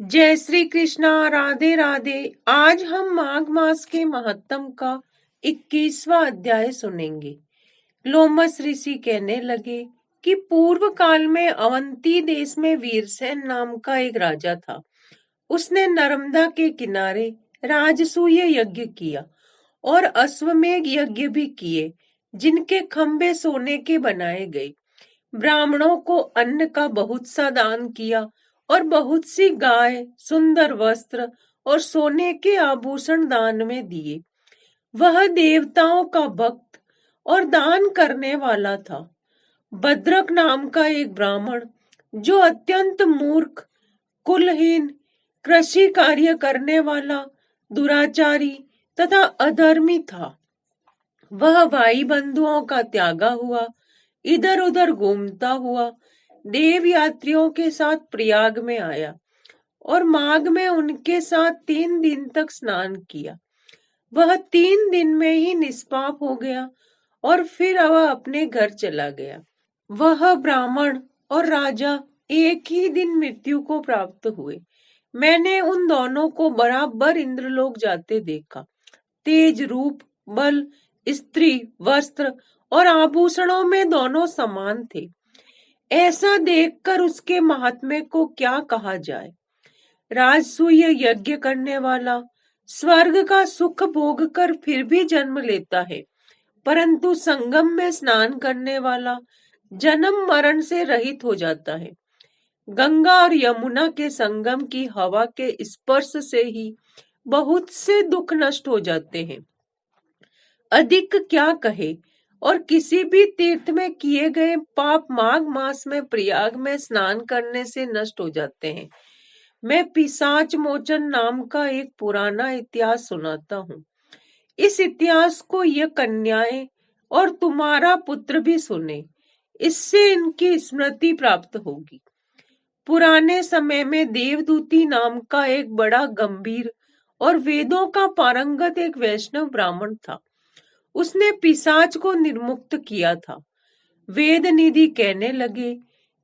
जय श्री कृष्णा। राधे राधे। आज हम माघ मास के महत्तम का 21वां अध्याय सुनेंगे। लोमस ऋषि कहने लगे कि पूर्व काल में अवंती देश में वीरसेन नाम का एक राजा था। उसने नर्मदा के किनारे राजसूय यज्ञ किया और अश्वमेध यज्ञ भी किए, जिनके खंभे सोने के बनाए गए। ब्राह्मणों को अन्न का बहुत सा दान किया और बहुत सी गाय, सुंदर वस्त्र और सोने के आभूषण दान में दिए। वह देवताओं का भक्त और दान करने वाला था। भद्रक नाम का एक ब्राह्मण, जो अत्यंत मूर्ख, कुलहीन, कृषि कार्य करने वाला, दुराचारी तथा अधर्मी था, वह भाई बंधुओं का त्यागा हुआ इधर उधर घूमता हुआ देव यात्रियों के साथ प्रयाग में आया और माघ में उनके साथ 3 दिन तक स्नान किया। वह 3 दिन में ही निष्पाप हो गया और फिर वह अपने घर चला गया। वह ब्राह्मण और राजा एक ही दिन मृत्यु को प्राप्त हुए। मैंने उन दोनों को बराबर इंद्रलोक जाते देखा। तेज, रूप, बल, स्त्री, वस्त्र और आभूषणों में दोनों समान थे। ऐसा देखकर उसके महात्म्य को क्या कहा जाए। राजसूय यज्ञ करने वाला स्वर्ग का सुख भोग कर फिर भी जन्म लेता है, परंतु संगम में स्नान करने वाला जन्म मरण से रहित हो जाता है। गंगा और यमुना के संगम की हवा के स्पर्श से ही बहुत से दुख नष्ट हो जाते हैं। अधिक क्या कहे। और किसी भी तीर्थ में किए गए पाप माघ मास में प्रयाग में स्नान करने से नष्ट हो जाते हैं। मैं पिशाच मोचन नाम का एक पुराना इतिहास सुनाता हूँ। इस इतिहास को यह कन्याएं और तुम्हारा पुत्र भी सुने, इससे इनकी स्मृति प्राप्त होगी। पुराने समय में देवदूती नाम का एक बड़ा गंभीर और वेदों का पारंगत एक वैष्णव ब्राह्मण था। उसने पिशाच को निर्मुक्त किया था। वेद निधि कहने लगे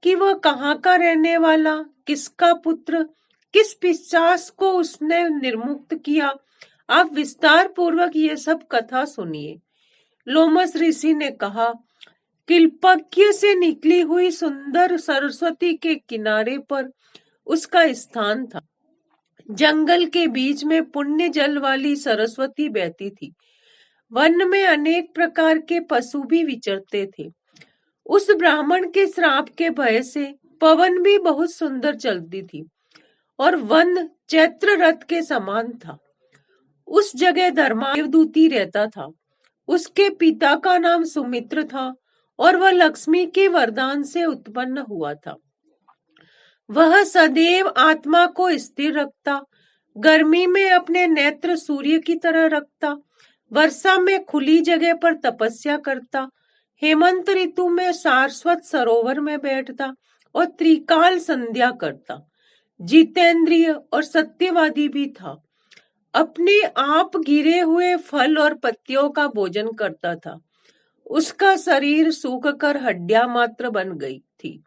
कि वह कहाँ का रहने वाला, किसका पुत्र, किस पिशाच को उसने निर्मुक्त किया। आप विस्तार पूर्वक ये सब कथा सुनिए। लोमस ऋषि ने कहा, किल्पक्य से निकली हुई सुंदर सरस्वती के किनारे पर उसका स्थान था। जंगल के बीच में पुण्य जल वाली सरस्वती बहती थी। वन में अनेक प्रकार के पशु भी विचरते थे। उस ब्राह्मण के श्राप के भय से पवन भी बहुत सुंदर चलती थी और वन चैत्र रथ के समान था। उस जगह धर्मादेवदूती रहता था। उसके पिता का नाम सुमित्र था और वह लक्ष्मी के वरदान से उत्पन्न हुआ था। वह सदैव आत्मा को स्थिर रखता, गर्मी में अपने नेत्र सूर्य की तरह रखता, वर्षा में खुली जगह पर तपस्या करता, हेमंत ऋतु में सारस्वत सरोवर में बैठता और त्रिकाल संध्या करता। जितेंद्रिय और सत्यवादी भी था। अपने आप गिरे हुए फल और पत्तियों का भोजन करता था। उसका शरीर सूख कर हड्डियां मात्र बन गई थी।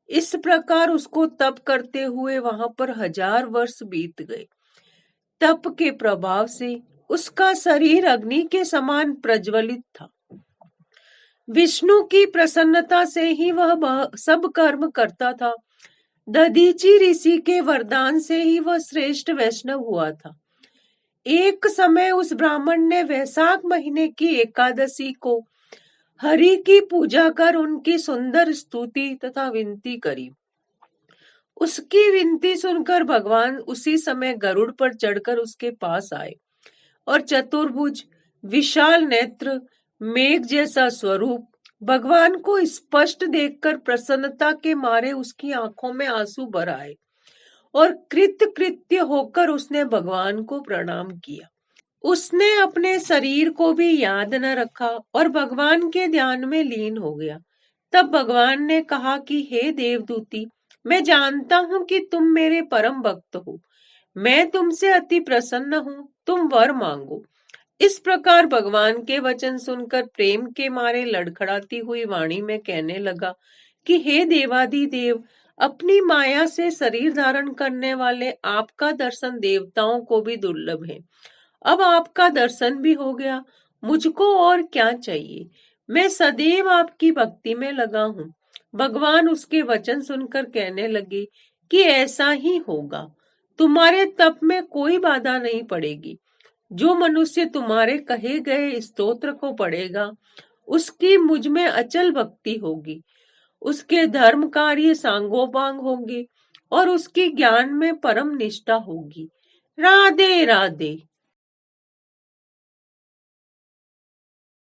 इस प्रकार उसको तप करते हुए वहां पर 1000 वर्ष बीत गए। तप के प्रभाव से उसका शरीर अग्नि के समान प्रज्वलित था। विष्णु की प्रसन्नता से ही वह सब कर्म करता था। दधीची ऋषि के वरदान से ही वह श्रेष्ठ वैष्णव हुआ था। एक समय उस ब्राह्मण ने वैशाख महीने की एकादशी को हरि की पूजा कर उनकी सुंदर स्तुति तथा विनती करी। उसकी विनती सुनकर भगवान उसी समय गरुड़ पर चढ़कर उसके पास आए और चतुर्भुज, विशाल नेत्र, मेघ जैसा स्वरूप, भगवान को स्पष्ट देखकर प्रसन्नता के मारे उसकी आंखों में आंसू भर आए और कृत्य होकर उसने भगवान को प्रणाम किया। उसने अपने शरीर को भी याद न रखा और भगवान के ध्यान में लीन हो गया। तब भगवान ने कहा कि हे देवदूती, मैं जानता हूं कि तुम मेरे परम भक्त हो। मैं तुमसे अति प्रसन्न हूं, तुम वर मांगो। इस प्रकार भगवान के वचन सुनकर प्रेम के मारे लड़खड़ाती हुई वाणी में कहने लगा कि हे देवाधिदेव, अपनी माया से शरीर धारण करने वाले आपका दर्शन देवताओं को भी दुर्लभ है। अब आपका दर्शन भी हो गया, मुझको और क्या चाहिए। मैं सदैव आपकी भक्ति में लगा हूँ। भगवान उसके वचन सुनकर कहने लगे कि ऐसा ही होगा। तुम्हारे तप में कोई बाधा नहीं पड़ेगी। जो मनुष्य तुम्हारे कहे गए स्तोत्र को पढ़ेगा, उसकी मुझ में अचल भक्ति होगी, उसके धर्म कार्य सांगोपांग होंगे और उसकी ज्ञान में परम निष्ठा होगी। राधे राधे।